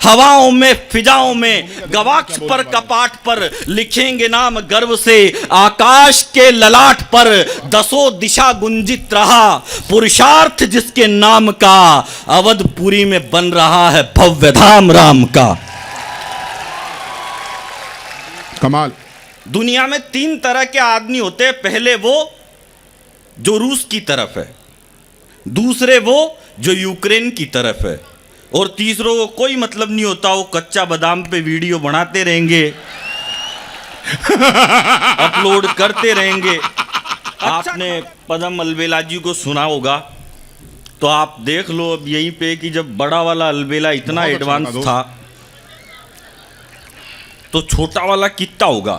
हवाओं में फिजाओं में गवाक्ष पर कपाट पर लिखेंगे नाम गर्व से, आकाश के ललाट पर दसों दिशा गुंजित रहा, पुरुषार्थ जिसके नाम का अवधपुरी में बन रहा है भव्य धाम राम का। कमाल। दुनिया में 3 तरह के आदमी होते हैं। पहले वो जो रूस की तरफ है, दूसरे वो जो यूक्रेन की तरफ है, और तीसरों को कोई मतलब नहीं होता, वो कच्चा बादाम पे वीडियो बनाते रहेंगे अपलोड करते रहेंगे। आपने पदम अलबेला जी को सुना होगा, तो आप देख लो अब यहीं पे कि जब बड़ा वाला अलबेला इतना एडवांस था तो छोटा वाला कितना होगा।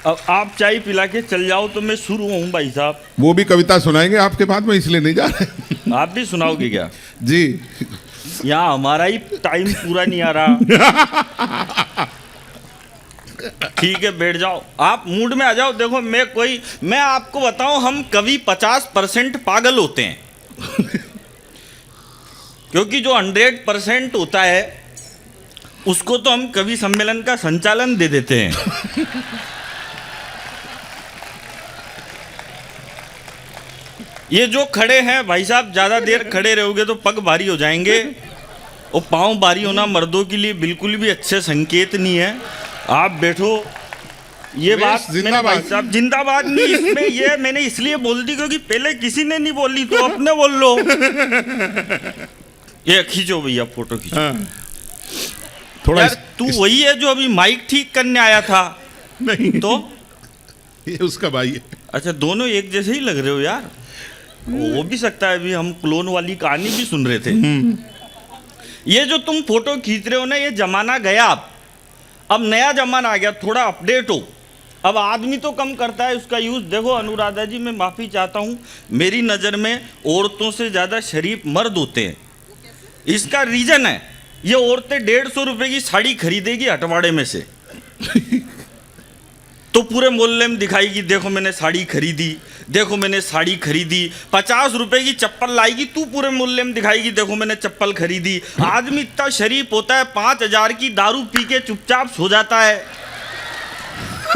अब आप चाय पिला के चल जाओ तो मैं शुरू हूँ भाई साहब। वो भी कविता सुनाएंगे आपके बाद में, इसलिए नहीं जा रहे। आप भी सुनाओगे क्या? जी। यहाँ हमारा ही टाइम पूरा नहीं आ रहा। ठीक है, बैठ जाओ, आप मूड में आ जाओ। देखो मैं आपको बताऊं, हम कवि 50% पागल होते हैं क्योंकि जो 100% होता है उसको तो हम कवि सम्मेलन का संचालन दे देते हैं। ये जो खड़े हैं भाई साहब, ज्यादा देर खड़े रहोगे तो पग भारी हो जाएंगे, और पांव भारी होना मर्दों के लिए बिल्कुल भी अच्छे संकेत नहीं है। आप बैठो। ये बात मैंने भाई साहब जिंदाबाद नहीं, इसमें ये मैंने इसलिए बोल दी क्योंकि पहले किसी ने नहीं बोली, तो अपने बोल लो। ये खींचो भैया, फोटो खींचो। हाँ। थोड़ा यार तू वही है जो अभी माइक ठीक करने आया था? नहीं तो ये उसका भाई है। अच्छा, दोनों एक जैसे ही लग रहे हो यार। हो भी सकता है, अभी हम क्लोन वाली कहानी भी सुन रहे थे। ये जो तुम फोटो खींच रहे हो ना, ये जमाना गया। अब नया जमाना आ गया, थोड़ा अपडेट हो। अब आदमी तो कम करता है उसका यूज। देखो अनुराधा जी, मैं माफी चाहता हूँ, मेरी नज़र में औरतों से ज़्यादा शरीफ मर्द होते हैं। इसका रीजन है, ये औरतें 150 रुपए की साड़ी खरीदेगी हटवाड़े में से तो पूरे मोहल्ले में दिखाएगी, देखो मैंने साड़ी खरीदी, देखो मैंने साड़ी खरीदी। 50 रुपए की चप्पल लाएगी, तू पूरे मोहल्ले में दिखाएगी, देखो मैंने चप्पल खरीदी। आदमी इतना शरीफ होता है, 5000 की दारू पी के चुपचाप सो जाता है,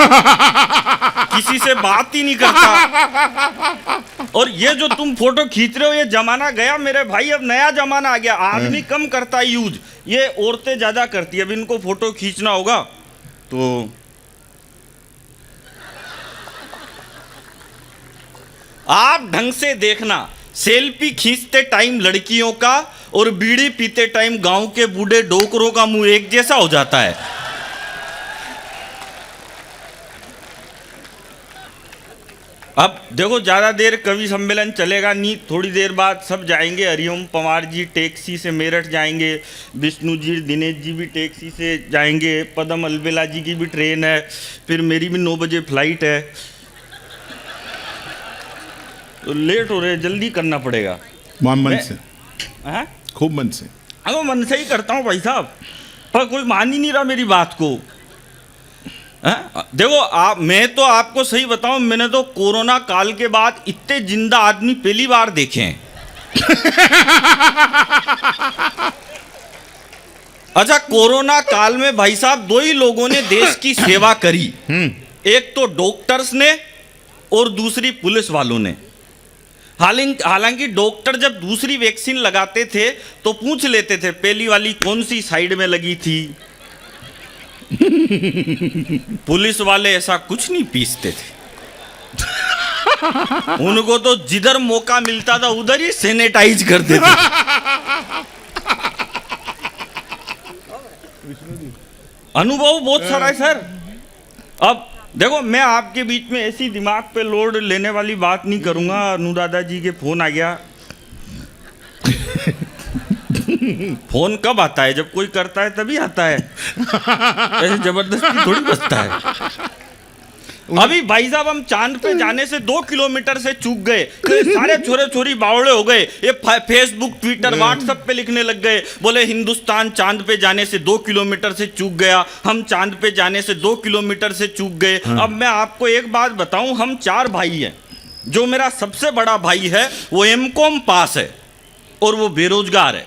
किसी से बात ही नहीं करता। और ये जो तुम फोटो खींच रहे हो, ये जमाना गया मेरे भाई, अब नया जमाना आ गया। आदमी कम करता है यूज, ये औरतें ज्यादा करती है। अब इनको फोटो खींचना होगा तो आप ढंग से देखना। सेल्फी खींचते टाइम लड़कियों का और बीड़ी पीते टाइम गांव के बूढ़े डोकरों का मुंह एक जैसा हो जाता है। अब देखो, ज्यादा देर कवि सम्मेलन चलेगा नहीं, थोड़ी देर बाद सब जाएंगे। हरिओम पवार जी टैक्सी से मेरठ जाएंगे, विष्णु जी दिनेश जी भी टैक्सी से जाएंगे, पदम अलबेला जी की भी ट्रेन है, फिर मेरी भी 9 बजे फ्लाइट है, तो लेट हो रहे, जल्दी करना पड़ेगा। मन से, खूब मन से। हाँ, मन से ही करता हूँ भाई साहब, पर कोई मान ही नहीं रहा मेरी बात को। देखो मैं तो आपको सही बताऊं, मैंने तो कोरोना काल के बाद इतने जिंदा आदमी पहली बार देखे हैं। अच्छा, कोरोना काल में भाई साहब 2 ही लोगों ने देश की सेवा करी, एक तो डॉक्टर्स ने और दूसरी पुलिस वालों ने। हालांकि डॉक्टर जब दूसरी वैक्सीन लगाते थे तो पूछ लेते थे पहली वाली कौन सी साइड में लगी थी। पुलिस वाले ऐसा कुछ नहीं पीसते थे, उनको तो जिधर मौका मिलता था उधर ही सैनिटाइज कर देते थे। अनुभव बहुत सारा है सर। अब देखो, मैं आपके बीच में ऐसी दिमाग पे लोड लेने वाली बात नहीं करूंगा। अनुराधा जी के फोन आ गया। फोन कब आता है? जब कोई करता है तभी आता है, ऐसे जबरदस्ती थोड़ी बजता है। अभी भाई साहब हम चांद पे जाने से 2 किलोमीटर से चूक गए, सारे छोरे छोरी बावड़े हो गए। ये फेसबुक ट्विटर व्हाट्सएप पे लिखने लग गए, बोले हिंदुस्तान चांद पे जाने से 2 किलोमीटर से चूक गया, हम चांद पे जाने से 2 किलोमीटर से चूक गए। अब मैं आपको एक बात बताऊं, हम 4 भाई हैं। जो मेरा सबसे बड़ा भाई है वो एमकॉम पास है और वो बेरोजगार है।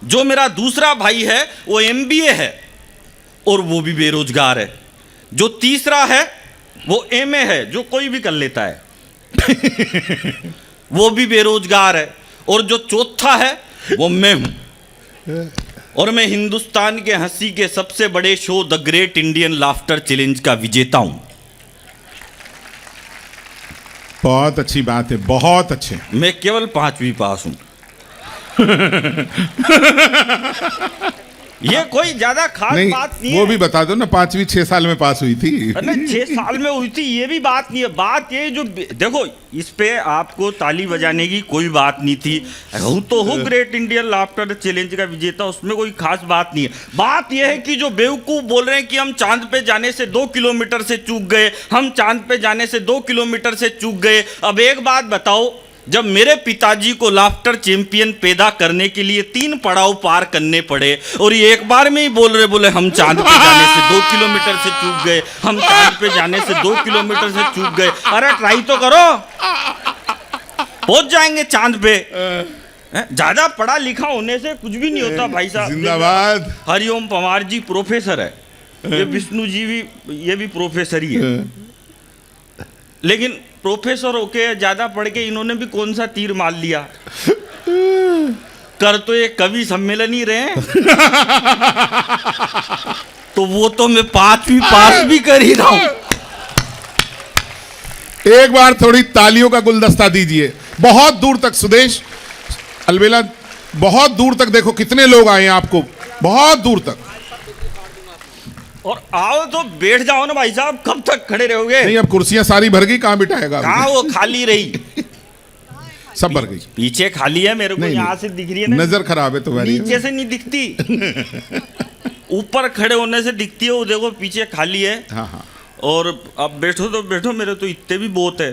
जो मेरा दूसरा भाई है वो एमबीए है और वो भी बेरोजगार है। जो तीसरा है वो एमए है, जो कोई भी कर लेता है वो भी बेरोजगार है। और जो चौथा है वो मैं हूं, और मैं हिंदुस्तान के हंसी के सबसे बड़े show the great Indian laughter challenge का विजेता हूं। बहुत अच्छी बात है, बहुत अच्छे। मैं केवल 5वीं पास हूं। ये कोई ज्यादा खास नहीं, बात नहीं वो है। भी बता दो ना, 5वीं 6 साल में पास हुई थी। अरे 6 साल में हुई थी, ये भी बात नहीं है। बात ये जो देखो, इस पे आपको ताली बजाने की कोई बात नहीं थी। हूँ तो हूँ ग्रेट इंडियन लाफ्टर चैलेंज का विजेता, उसमें कोई खास बात नहीं है। बात यह है कि जो बेवकूफ बोल रहे हैं कि हम चांद पे जाने से 2 किलोमीटर से चूक गए, हम चांद पे जाने से 2 किलोमीटर से चूक गए। अब एक बात बताओ, जब मेरे पिताजी को लाफ्टर चैंपियन पैदा करने के लिए 3 पड़ाव पार करने पड़े और ये एक बार में ही बोले हम चांद पे जाने से 2 किलोमीटर से चूक गए, हम चांद पे जाने से 2 किलोमीटर से चूक गए। अरे ट्राई तो करो, पहुंच जाएंगे चांद पे। ज्यादा पढ़ा लिखा होने से कुछ भी नहीं होता भाई साहब। जिंदाबाद। हरिओम पवार जी प्रोफेसर है, ये विष्णु जी भी, ये भी प्रोफेसर ही है। लेकिन प्रोफेसर होके ज्यादा पढ़ के इन्होंने भी कौन सा तीर मार लिया। कर तो ये कवि सम्मेलन ही रहे तो वो तो मैं 5वीं पास भी कर ही रहा हूं। एक बार थोड़ी तालियों का गुलदस्ता दीजिए। बहुत दूर तक सुदेश अलबेला, बहुत दूर तक देखो कितने लोग आए हैं आपको, बहुत दूर तक। और आओ तो बैठ जाओ ना भाई साहब, कब तक खड़े रहोगे? नहीं, अब कुर्सियां सारी भर गई, कहां बिठाएगा? कहाँ वो खाली रही? सब भर गई। पीछे खाली है, मेरे को नहीं, यहाँ से दिख रही है ना। नजर खराब है तो नीचे से नहीं दिखती ऊपर खड़े होने से दिखती है। वो देखो पीछे खाली है। हाँ हाँ। और अब बैठो तो बैठो, मेरे तो इतने भी बहुत है।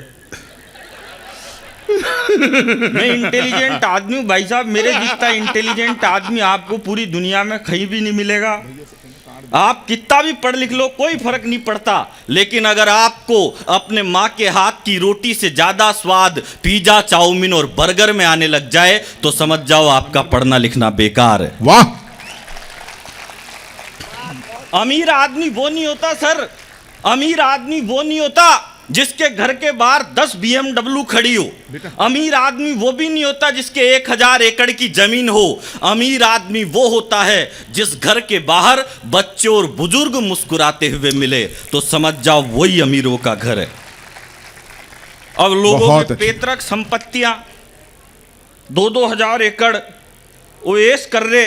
मैं इंटेलिजेंट आदमी हूँ भाई साहब, मेरे जितना इंटेलिजेंट आदमी आपको पूरी दुनिया में कहीं भी नहीं मिलेगा। आप कितना भी पढ़ लिख लो, कोई फर्क नहीं पड़ता। लेकिन अगर आपको अपने माँ के हाथ की रोटी से ज्यादा स्वाद पिज्जा, चाउमीन और बर्गर में आने लग जाए तो समझ जाओ आपका पढ़ना लिखना बेकार है। वाह। अमीर आदमी वो नहीं होता सर, अमीर आदमी वो नहीं होता जिसके घर के बाहर 10 BMW खड़ी हो। अमीर आदमी वो भी नहीं होता जिसके 1000 एकड़ की जमीन हो। अमीर आदमी वो होता है जिस घर के बाहर बच्चे और बुजुर्ग मुस्कुराते हुए मिले तो समझ जाओ वही अमीरों का घर है। अब लोगों के पैतृक संपत्तियां 2-2 हजार एकड़ वो ऐश कर रहे।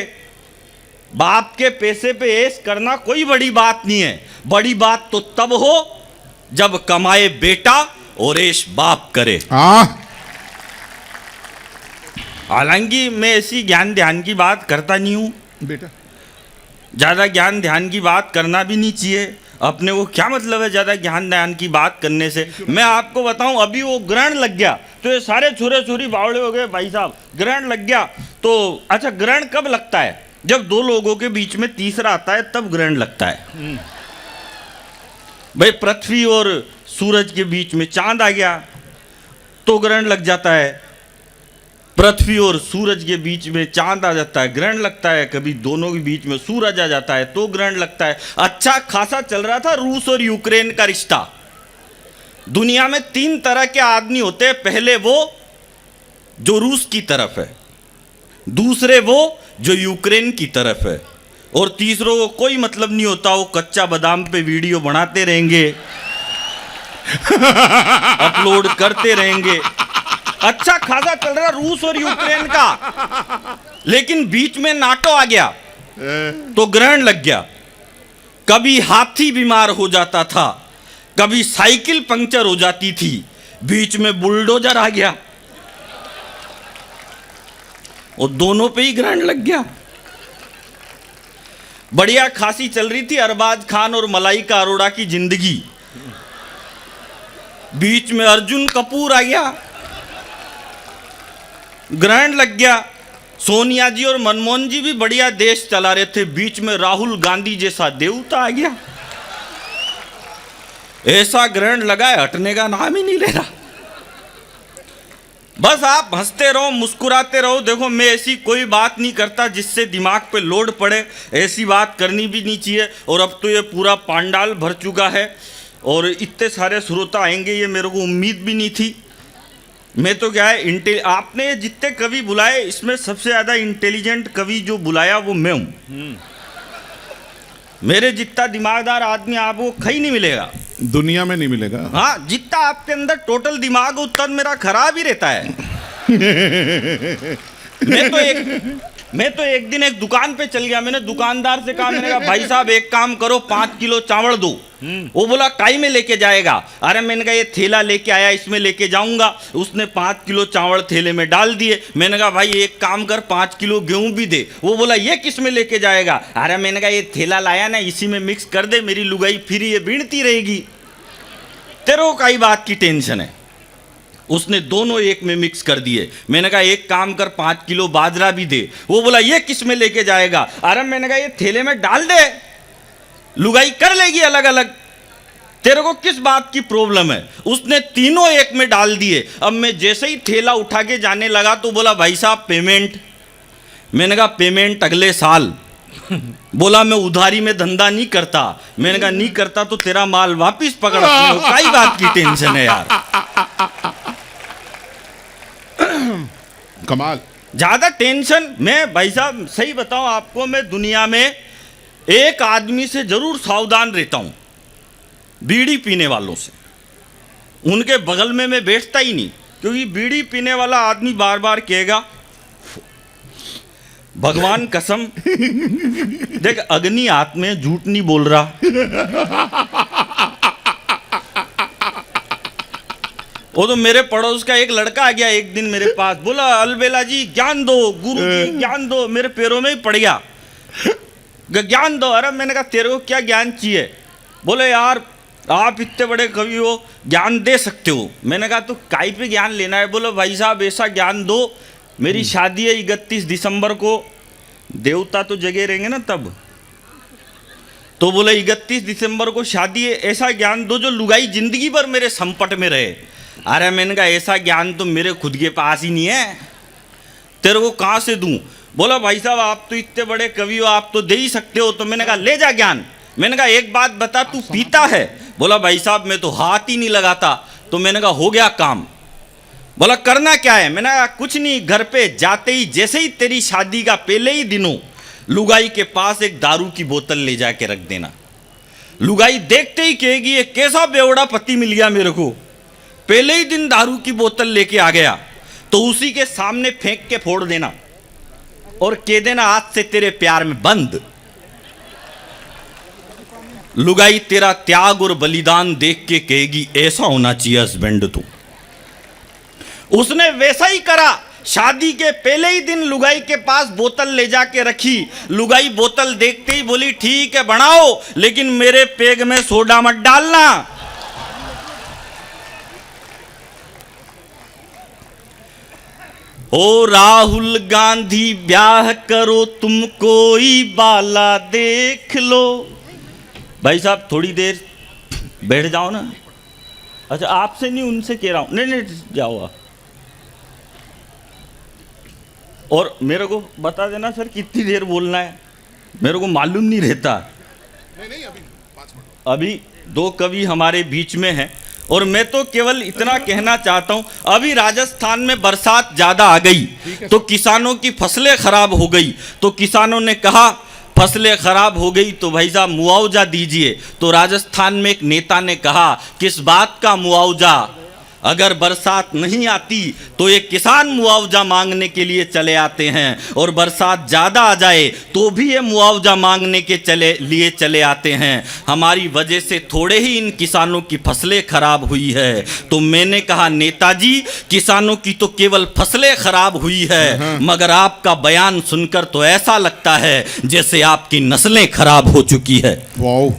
बाप के पैसे पे ऐश करना कोई बड़ी बात नहीं है। बड़ी बात तो तब हो जब कमाए बेटा और ऐश बाप करे। हालांकि मैं ऐसी ज्ञान ध्यान की बात करता नहीं हूं बेटा, ज्यादा ज्ञान ध्यान की बात करना भी नहीं चाहिए। अपने को क्या मतलब है ज्यादा ज्ञान ध्यान की बात करने से। मैं आपको बताऊं, अभी वो ग्रहण लग गया तो ये सारे छोरे छोरी बावड़े हो गए भाई साहब। ग्रहण लग गया तो अच्छा, ग्रहण कब लगता है? जब 2 लोगों के बीच में तीसरा आता है तब ग्रहण लगता है। भाई पृथ्वी और सूरज के बीच में चांद आ गया तो ग्रहण लग जाता है। पृथ्वी और सूरज के बीच में चांद आ जाता है, ग्रहण लगता है। कभी दोनों के बीच में सूरज आ जाता है तो ग्रहण लगता है। अच्छा खासा चल रहा था रूस और यूक्रेन का रिश्ता। दुनिया में 3 तरह के आदमी होते हैं। पहले वो जो रूस की तरफ है, दूसरे वो जो यूक्रेन की तरफ है, और तीसरों को कोई मतलब नहीं होता। वो कच्चा बादाम पे वीडियो बनाते रहेंगे अपलोड करते रहेंगे। अच्छा खासा चल रहा रूस और यूक्रेन का, लेकिन बीच में नाटो आ गया तो ग्रहण लग गया। कभी हाथी बीमार हो जाता था, कभी साइकिल पंक्चर हो जाती थी, बीच में बुलडोजर आ गया और दोनों पे ही ग्रहण लग गया। बढ़िया खासी चल रही थी अरबाज खान और मलाइका अरोड़ा की जिंदगी, बीच में अर्जुन कपूर आ गया, ग्रहण लग गया। सोनिया जी और मनमोहन जी भी बढ़िया देश चला रहे थे, बीच में राहुल गांधी जैसा देवता आ गया। ऐसा ग्रहण लगा है हटने का नाम ही नहीं ले रहा। बस आप हंसते रहो, मुस्कुराते रहो। देखो, मैं ऐसी कोई बात नहीं करता जिससे दिमाग पे लोड पड़े, ऐसी बात करनी भी नहीं चाहिए। और अब तो ये पूरा पांडाल भर चुका है और इतने सारे श्रोता आएंगे, ये मेरे को उम्मीद भी नहीं थी। मैं तो क्या है, आपने जितने कवि बुलाए, इसमें सबसे ज़्यादा इंटेलिजेंट कवि जो बुलाया वो मैं हूँ। मेरे जितना दिमागदार आदमी आपको कहीं नहीं मिलेगा, दुनिया में नहीं मिलेगा। हाँ, जितना आपके अंदर टोटल दिमाग उतना मेरा खराब ही रहता है। मैं तो एक दिन एक दुकान पे चल गया। मैंने दुकानदार से कहा, मैंने कहा भाई साहब एक काम करो, 5 किलो चावल दो। वो बोला काई में लेके जाएगा? अरे मैंने कहा ये थैला लेके आया, इसमें लेके जाऊंगा। उसने 5 किलो चावल थैले में डाल दिए। मैंने कहा भाई एक काम कर, 5 किलो गेहूं भी दे। वो बोला ये किस में लेके जाएगा? अरे मैंने कहा ये थैला लाया ना, इसी में मिक्स कर दे, मेरी लुगाई फिर ये बीनती रहेगी। तेरे को कई बात की टेंशन है? उसने दोनों एक में मिक्स कर दिए। मैंने कहा एक काम कर, 5 किलो बाजरा भी दे। वो बोला ये किस में लेके जाएगा? अरे मैंने कहा ये थैले में डाल दे, लुगाई कर लेगी अलग अलग। तेरे को किस बात की प्रॉब्लम है? उसने तीनों एक में डाल दिए। अब मैं जैसे ही थैला उठा के जाने लगा तो बोला भाई साहब पेमेंट। मैंने कहा पेमेंट अगले साल। बोला मैं उधारी में धंधा नहीं करता। मैंने कहा नहीं करता तो तेरा माल वापिस पकड़। कई बात की टेंशन है यार, कमाल। ज्यादा टेंशन। मैं भाई साहब सही बताऊं आपको, मैं दुनिया में एक आदमी से जरूर सावधान रहता हूं, बीड़ी पीने वालों से। उनके बगल में मैं बैठता ही नहीं, क्योंकि बीड़ी पीने वाला आदमी बार बार कहेगा, भगवान कसम देख अग्नि हाथ में, झूठ नहीं बोल रहा। वो तो मेरे पड़ोस का एक लड़का आ गया एक दिन मेरे पास, बोला अलबेला जी ज्ञान दो, गुरु जी ज्ञान दो। मेरे पैरों में ही पड़ गया, ज्ञान दो। अरे मैंने कहा तेरे को क्या ज्ञान चाहिए? बोले यार आप इतने बड़े कवि हो, ज्ञान दे सकते हो। मैंने कहा तो काई पे ज्ञान लेना है? बोलो भाई साहब ऐसा ज्ञान दो, मेरी शादी है 31 दिसंबर को, देवता तो जगे रहेंगे ना तब। तो बोले 31 दिसंबर को शादी है, ऐसा ज्ञान दो जो लुगाई जिंदगी भर मेरे संपट में रहे। अरे मैंने कहा ऐसा ज्ञान तो मेरे खुद के पास ही नहीं है, तेरे को कहाँ से दूं? बोला भाई साहब आप तो इतने बड़े कवि हो, आप तो दे ही सकते हो। तो मैंने कहा ले जा ज्ञान। मैंने कहा एक बात बता, तू पीता है? बोला भाई साहब मैं तो हाथ ही नहीं लगाता। तो मैंने कहा हो गया काम। बोला करना क्या है? मैंने कहा कुछ नहीं, घर पे जाते ही जैसे ही तेरी शादी का पहले ही दिनों लुगाई के पास एक दारू की बोतल ले जाके रख देना। लुगाई देखते ही कहेगी ये कैसा बेवड़ा पति मिल गया मेरे को, पहले ही दिन दारू की बोतल लेके आ गया। तो उसी के सामने फेंक के फोड़ देना और कह देना आज से तेरे प्यार में बंद। लुगाई तेरा त्याग और बलिदान देख के कहेगी ऐसा होना चाहिए हस्बैंड तू। उसने वैसा ही करा। शादी के पहले ही दिन लुगाई के पास बोतल ले जाके रखी। लुगाई बोतल देखते ही बोली ठीक है बनाओ, लेकिन मेरे पेग में सोडा मत डालना। ओ राहुल गांधी ब्याह करो तुम कोई बाला देख लो। भाई साहब थोड़ी देर बैठ जाओ ना। अच्छा आपसे नहीं उनसे कह रहा हूं। नहीं जाओ आप। और मेरे को बता देना सर कितनी देर बोलना है, मेरे को मालूम नहीं रहता। नहीं अभी 5 मिनट। अभी 2 कवि हमारे बीच में हैं और मैं तो केवल इतना कहना चाहता हूं, अभी राजस्थान में बरसात ज़्यादा आ गई तो किसानों की फसलें खराब हो गई। तो किसानों ने कहा फसलें खराब हो गई तो भाई साहब मुआवजा दीजिए। तो राजस्थान में एक नेता ने कहा किस बात का मुआवजा? अगर बरसात नहीं आती तो ये किसान मुआवजा मांगने के लिए चले आते हैं, और बरसात ज़्यादा आ जाए तो भी ये मुआवजा मांगने के लिए चले आते हैं। हमारी वजह से थोड़े ही इन किसानों की फसलें खराब हुई है। तो मैंने कहा नेताजी किसानों की तो केवल फसलें खराब हुई है, मगर आपका बयान सुनकर तो ऐसा लगता है जैसे आपकी नस्लें खराब हो चुकी है। वाओ।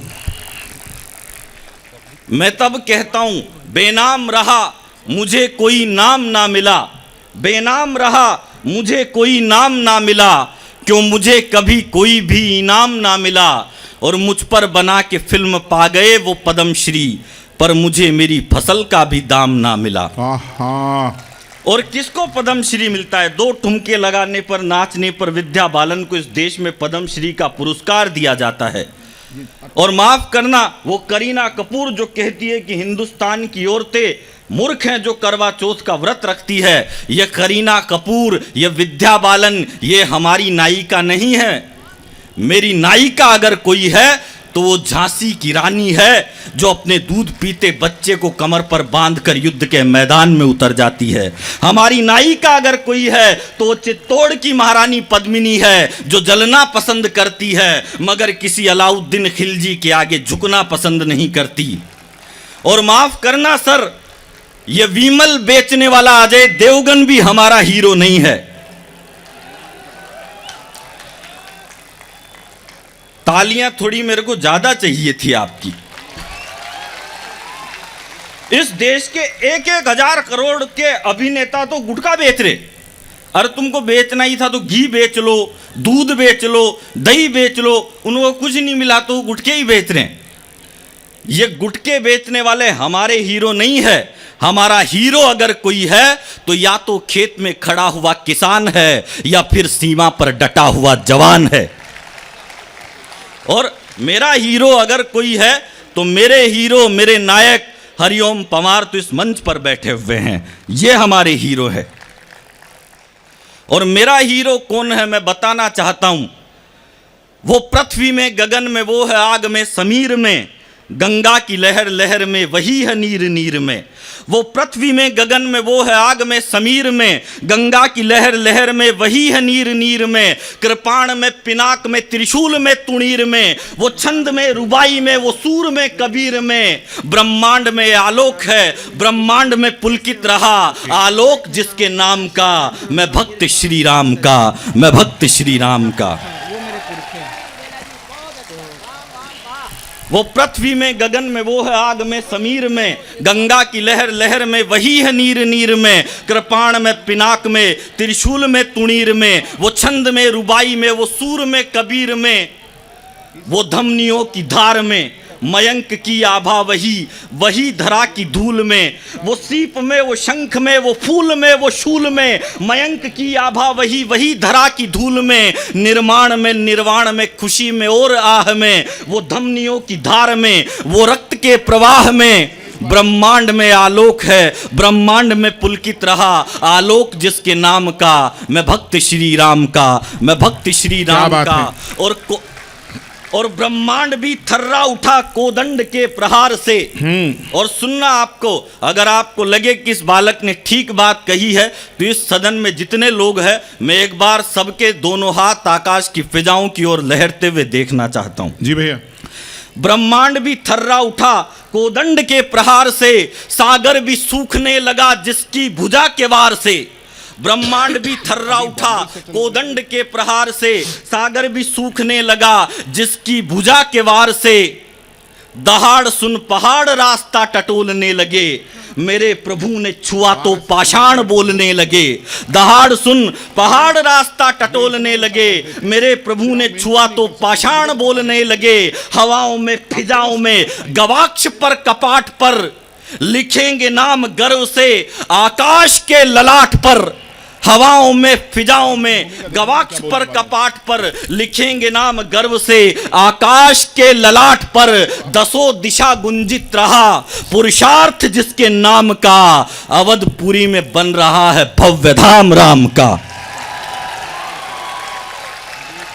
मैं तब कहता हूं बेनाम रहा मुझे कोई नाम ना मिला, बेनाम रहा मुझे कोई नाम ना मिला, क्यों मुझे कभी कोई भी इनाम ना मिला। और मुझ पर बना के फिल्म पा गए वो पद्मश्री, पर मुझे मेरी फसल का भी दाम ना मिला। हाँ और किसको पद्म श्री मिलता है? 2 ठुमके लगाने पर, नाचने पर विद्या बालन को इस देश में पद्म श्री का पुरस्कार दिया जाता है। और माफ करना, वो करीना कपूर जो कहती है कि हिंदुस्तान की औरतें मूर्ख हैं जो करवा चौथ का व्रत रखती है, ये करीना कपूर, ये विद्या बालन, ये हमारी नायिका नहीं है। मेरी नायिका अगर कोई है तो वो झांसी की रानी है जो अपने दूध पीते बच्चे को कमर पर बांधकर युद्ध के मैदान में उतर जाती है। हमारी नायिका अगर कोई है तो वो चित्तौड़ की महारानी पद्मिनी है जो जलना पसंद करती है मगर किसी अलाउद्दीन खिलजी के आगे झुकना पसंद नहीं करती। और माफ करना सर, ये विमल बेचने वाला अजय देवगन भी हमारा हीरो नहीं है। तालियां थोड़ी मेरे को ज्यादा चाहिए थी आपकी। इस देश के 1,000 करोड़ के अभिनेता तो गुटखा बेच रहे। अरे तुमको बेचना ही था तो घी बेच लो, दूध बेच लो, दही बेच लो, उनको कुछ नहीं मिला तो गुटखे ही बेच रहे हैं। ये गुटके बेचने वाले हमारे हीरो नहीं है। हमारा हीरो अगर कोई है तो या तो खेत में खड़ा हुआ किसान है या फिर सीमा पर डटा हुआ जवान है। और मेरा हीरो अगर कोई है तो मेरे हीरो, मेरे नायक हरिओम पवार तो इस मंच पर बैठे हुए हैं, ये हमारे हीरो है। और मेरा हीरो कौन है मैं बताना चाहता हूं। वो पृथ्वी में, गगन में, वो है आग में, समीर में, गंगा की लहर लहर में, वही है नीर नीर में। वो पृथ्वी में, गगन में, वो है आग में, समीर में, गंगा की लहर लहर में, वही है नीर नीर में। कृपाण में, पिनाक में, त्रिशूल में, तुणीर में, वो छंद में, रुबाई में, वो सूर में, कबीर में। ब्रह्मांड में आलोक है, ब्रह्मांड में पुलकित रहा आलोक जिसके नाम का। मैं भक्त श्री राम का, मैं भक्त श्री राम का। वो पृथ्वी में, गगन में, वो है आग में, समीर में, गंगा की लहर लहर में, वही है नीर नीर में। कृपाण में, पिनाक में, त्रिशूल में, तुणीर में, वो छंद में, रुबाई में, वो सूर में, कबीर में, वो धमनियों की धार में, मयंक की आभा वही, वही धरा की धूल में। वो सीप में, वो शंख में, वो फूल में, वो शूल में, मयंक की आभा वही, वही धरा की धूल में। निर्माण में, निर्वाण में, खुशी में और आह में, वो धमनियों की धार में, वो रक्त के प्रवाह में। ब्रह्मांड में आलोक है, ब्रह्मांड में पुलकित रहा आलोक जिसके नाम का। मैं भक्त श्री राम का, मैं भक्त श्री राम का। और ब्रह्मांड भी थर्रा उठा कोदंड के प्रहार से। और सुनना, आपको अगर आपको लगे कि इस बालक ने ठीक बात कही है तो इस सदन में जितने लोग हैं मैं एक बार सबके दोनों हाथ आकाश की फिजाओं की ओर लहरते हुए देखना चाहता हूं। जी भैया। ब्रह्मांड भी थर्रा उठा कोदंड के प्रहार से, सागर भी सूखने लगा जिसकी भुजा के वार से। ब्रह्मांड भी थर्रा उठा कोदंड के प्रहार से, सागर भी सूखने लगा जिसकी भुजा के वार से। दहाड़ सुन पहाड़ रास्ता टटोलने लगे, मेरे प्रभु ने छुआ तो पाषाण बोलने लगे। दहाड़ सुन पहाड़ रास्ता टटोलने लगे, मेरे प्रभु ने छुआ तो पाषाण बोलने लगे। हवाओं में, फिजाओं में, गवाक्ष पर, कपाट पर लिखेंगे नाम गर्व से आकाश के ललाट पर। हवाओं में, फिजाओं में, गवाक्ष पर, कपाट पर लिखेंगे नाम गर्व से आकाश के ललाट पर। दसों दिशा गुंजित रहा पुरुषार्थ जिसके नाम का, अवधपुरी में बन रहा है भव्य धाम राम का।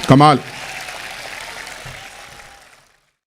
कमाल।